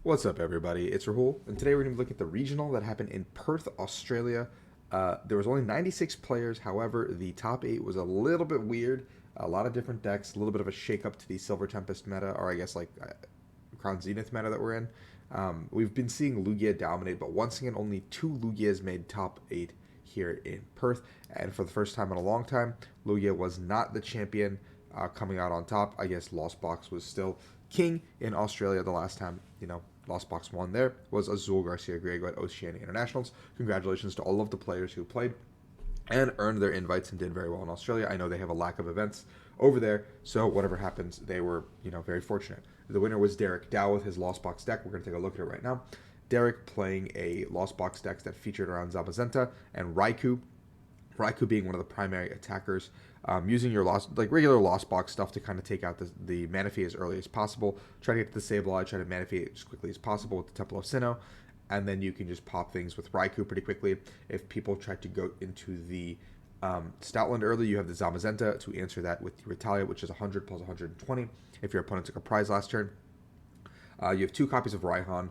What's up, everybody? It's Rahul, and today we're going to look at the regional that happened in Perth, Australia. There was only 96 players. However, the top 8 was a little bit weird. A lot of different decks, a little bit of a shake-up to the Silver Tempest meta, or I guess like Crown Zenith meta that we're in. We've been seeing Lugia dominate, but once again, only 2 Lugias made top 8 here in Perth. And for the first time in a long time, Lugia was not the champion coming out on top. I guess Lost Box was still king in Australia the last time, Lost Box won there was Azul Garcia Griego at Oceania Internationals. Congratulations to all of the players who played and earned their invites and did very well in Australia. I know they have a lack of events over there, so whatever happens, they were, very fortunate. The winner was Derek Dow with his Lost Box deck. We're going to take a look at it right now. Derek playing a Lost Box deck that featured around Zamazenta and Raikou. Raikou being one of the primary attackers, using your regular Lost Box stuff to kind of take out the Manaphy as early as possible. Try to get to the Sableye, try to Manaphy as quickly as possible with the Temple of Sinnoh, and then you can just pop things with Raikou pretty quickly. If people try to go into the Stoutland early, you have the Zamazenta to answer that with the Retalia, which is 100 plus 120 if your opponent took a prize last turn. You have 2 copies of Raihan,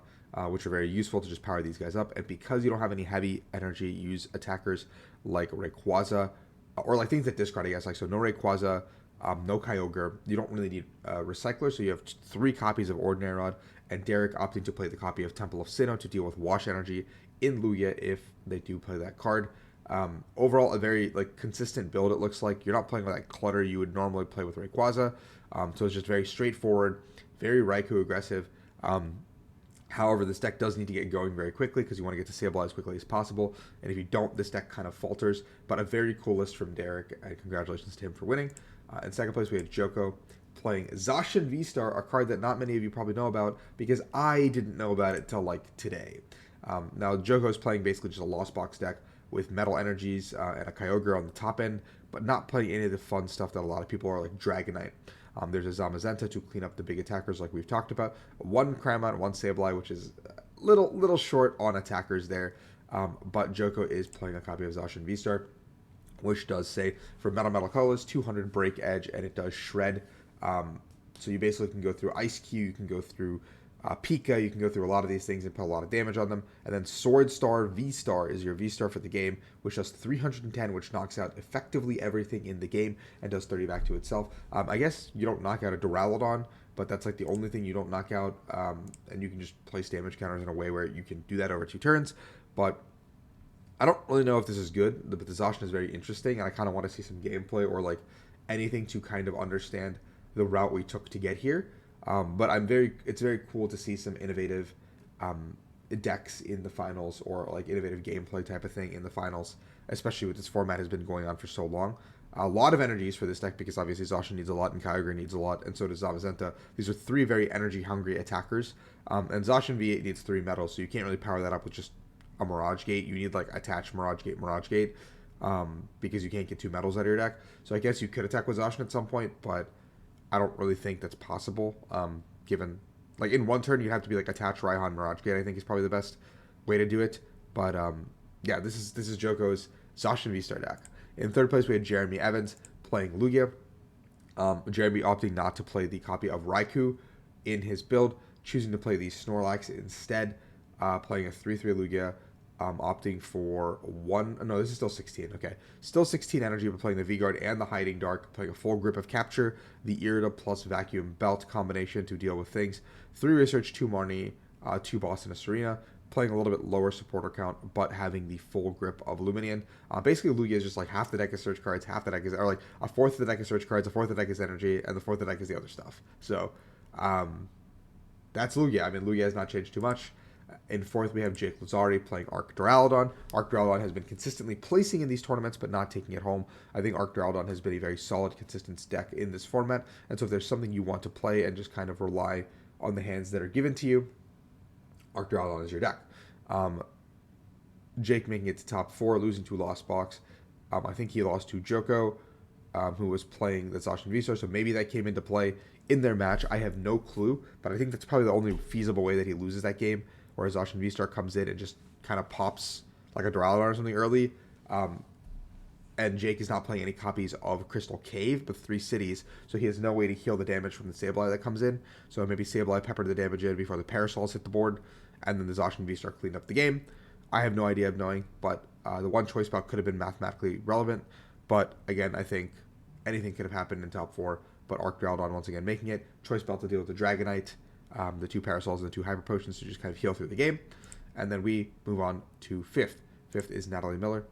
which are very useful to just power these guys up. And because you don't have any heavy energy, use attackers like Rayquaza, or like things that discard, I guess. Like, so no Rayquaza, no Kyogre. You don't really need Recycler, so you have 3 copies of Ordinary Rod, and Derek opting to play the copy of Temple of Sinnoh to deal with Wash Energy in Lugia if they do play that card. Overall, a very consistent build, it looks like. You're not playing with that clutter you would normally play with Rayquaza, so it's just very straightforward, very Raikou aggressive. However, this deck does need to get going very quickly because you want to get to Sableye as quickly as possible. And if you don't, this deck kind of falters. But a very cool list from Derek, and congratulations to him for winning. In second place, we had Joko playing Zacian V-Star, a card that not many of you probably know about because I didn't know about it till today. Now, Joko is playing basically just a Lost Box deck with Metal Energies and a Kyogre on the top end, but not playing any of the fun stuff that a lot of people are like Dragonite. There's a Zamazenta to clean up the big attackers like we've talked about. 1 Cramont, 1 Sableye, which is a little short on attackers there. But Joko is playing a copy of Zacian V-Star, which does say for Metal colors, 200 Break Edge, and it does Shred. So you basically can go through Ice Cube, you can go through Pika, you can go through a lot of these things and put a lot of damage on them. And then Sword Star V-Star is your V-Star for the game, which does 310, which knocks out effectively everything in the game and does 30 back to itself. I guess you don't knock out a Duraludon, but that's like the only thing you don't knock out. And you can just place damage counters in a way where you can do that over 2 turns. But I don't really know if this is good, but the Zacian is very interesting, and I kind of want to see some gameplay or anything to kind of understand the route we took to get here. But it's very cool to see some innovative decks in the finals, or innovative gameplay type of thing in the finals, especially with this format has been going on for so long. A lot of energies for this deck because obviously Zacian needs a lot and Kyogre needs a lot, and so does Zamazenta. These are 3 very energy hungry attackers, and Zacian V8 needs 3 metals, so you can't really power that up with just a Mirage Gate. You need attach Mirage Gate, because you can't get 2 metals out of your deck. So I guess you could attack with Zacian at some point, but I don't really think that's possible, given, in 1 turn, you'd have to be, attach Raihan Mirage Gate, I think is probably the best way to do it. But, yeah, this is Joko's Zacian V-Star deck. In third place, we had Jeremy Evans playing Lugia. Jeremy opting not to play the copy of Raikou in his build, choosing to play the Snorlax instead, playing a 3/3 Lugia. Opting for 1. No, this is still 16. Okay. Still 16 energy, but playing the V-Guard and the Hiding Dark, playing a full grip of Capture, the Irida plus Vacuum Belt combination to deal with things. 3 Research, 2 Marnie, 2 Boss, and a Serena. Playing a little bit lower supporter count, but having the full grip of Luminion. Basically, Lugia is just half the deck is search cards, half the deck is, or a fourth of the deck is search cards, a fourth of the deck is energy, and the fourth of the deck is the other stuff. So, that's Lugia. I mean, Lugia has not changed too much. In fourth, we have Jake Lazari playing Arc Duraludon. Arc Duraludon has been consistently placing in these tournaments, but not taking it home. I think Arc Duraludon has been a very solid, consistent deck in this format. And so if there's something you want to play and just kind of rely on the hands that are given to you, Arc Duraludon is your deck. Jake making it to top 4, losing to Lost Box. I think he lost to Joko, who was playing the Zacian V-Star, so maybe that came into play in their match. I have no clue, but I think that's probably the only feasible way that he loses that game, where Zacian V-Star comes in and just kind of pops like a Duraludon or something early. and Jake is not playing any copies of Crystal Cave, but 3 cities, so he has no way to heal the damage from the Sableye that comes in. So maybe Sableye peppered the damage in before the Parasols hit the board, and then the Zacian V start cleaned up the game. I have no idea of knowing, but the one choice spell could have been mathematically relevant. But again, I think anything could have happened in top 4, but Arc Drowdon once again making it. Choice spell to deal with the Dragonite, the 2 Parasols, and the 2 Hyper Potions to just kind of heal through the game. And then we move on to 5th. 5th is Natalie Miller,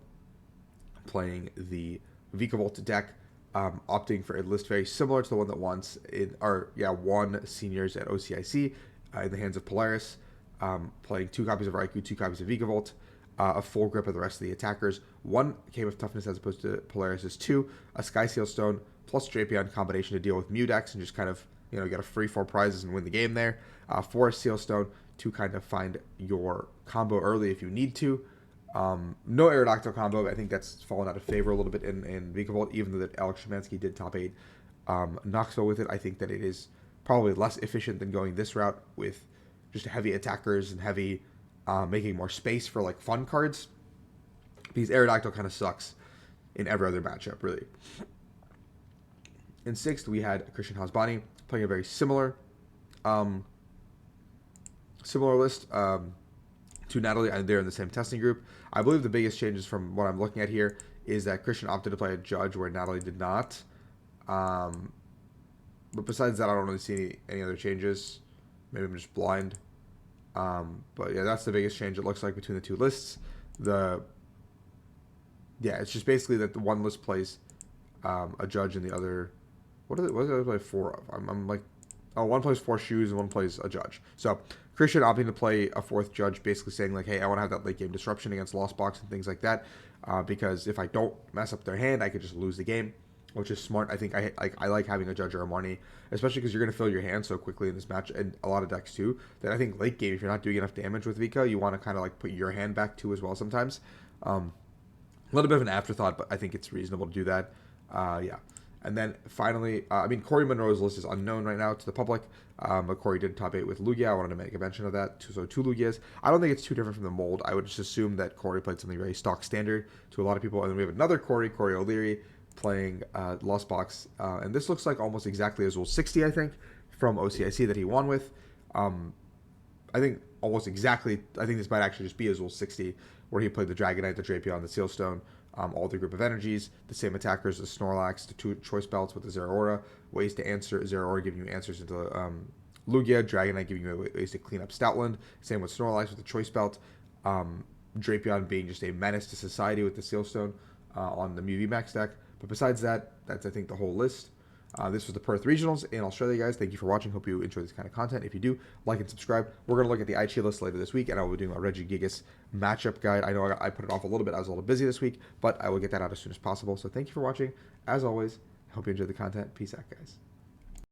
playing the Vikavolt deck, opting for a list very similar to the one that won seniors at OCIC in the hands of Polaris, playing 2 copies of Raikou, 2 copies of Vikavolt, a full grip of the rest of the attackers, 1 Cave of Toughness as opposed to Polaris's 2, a Sky Seal Stone plus Drapion combination to deal with Mew decks and just kind of get a free 4 prizes and win the game there, 4 Seal Stone to kind of find your combo early if you need to. No Aerodactyl combo. I think that's fallen out of favor a little bit in Vikavolt, even though that Alex Szymanski did top 8 Knoxville with it. I think that it is probably less efficient than going this route with just heavy attackers and heavy making more space for like fun cards, because Aerodactyl kind of sucks in every other matchup, really. In 6th, we had Christian Hasbani playing a very similar list to Natalie, and they're in the same testing group. I believe the biggest changes from what I'm looking at here is that Christian opted to play a judge where Natalie did not. But besides that, I don't really see any other changes. Maybe I'm just blind. But yeah, that's the biggest change it looks like between the 2 lists. It's just basically that the one list plays a judge and the other. What do the other play 4 of? I'm like, one plays 4 shoes and one plays a judge. So Christian opting to play a 4th judge, basically saying like, hey, I want to have that late game disruption against Lost Box and things like that, because if I don't mess up their hand, I could just lose the game, which is smart. I think I like having a judge or a Marnie, especially because you're going to fill your hand so quickly in this match, and a lot of decks too, that I think late game, if you're not doing enough damage with Vika, you want to kind of like put your hand back too as well sometimes. A little bit of an afterthought, but I think it's reasonable to do that. And then finally, Corey Monroe's list is unknown right now to the public, but Corey did top 8 with Lugia. I wanted to make a mention of that. So 2 Lugias. I don't think it's too different from the mold. I would just assume that Corey played something very stock standard to a lot of people. And then we have another Corey O'Leary, playing Lost Box. And this looks like almost exactly Azul 60, I think, from OCIC that he won with. I think almost exactly, I think this might actually just be Azul 60, where he played the Dragonite, the Drapion, the Sealstone, all the group of energies, the same attackers, the Snorlax, the 2 choice belts with the Zeraora, ways to answer, Zeraora giving you answers into Lugia, Dragonite giving you ways to clean up Stoutland, same with Snorlax with the choice belt, Drapion being just a menace to society with the Sealstone on the Mew VMAX deck. But besides that, that's I think the whole list. This was the Perth Regionals in Australia, guys. Thank you for watching. Hope you enjoy this kind of content. If you do, like and subscribe. We're going to look at the IG list later this week, and I will be doing a Regigigas matchup guide. I know I put it off a little bit. I was a little busy this week, but I will get that out as soon as possible. So thank you for watching. As always, I hope you enjoyed the content. Peace out, guys.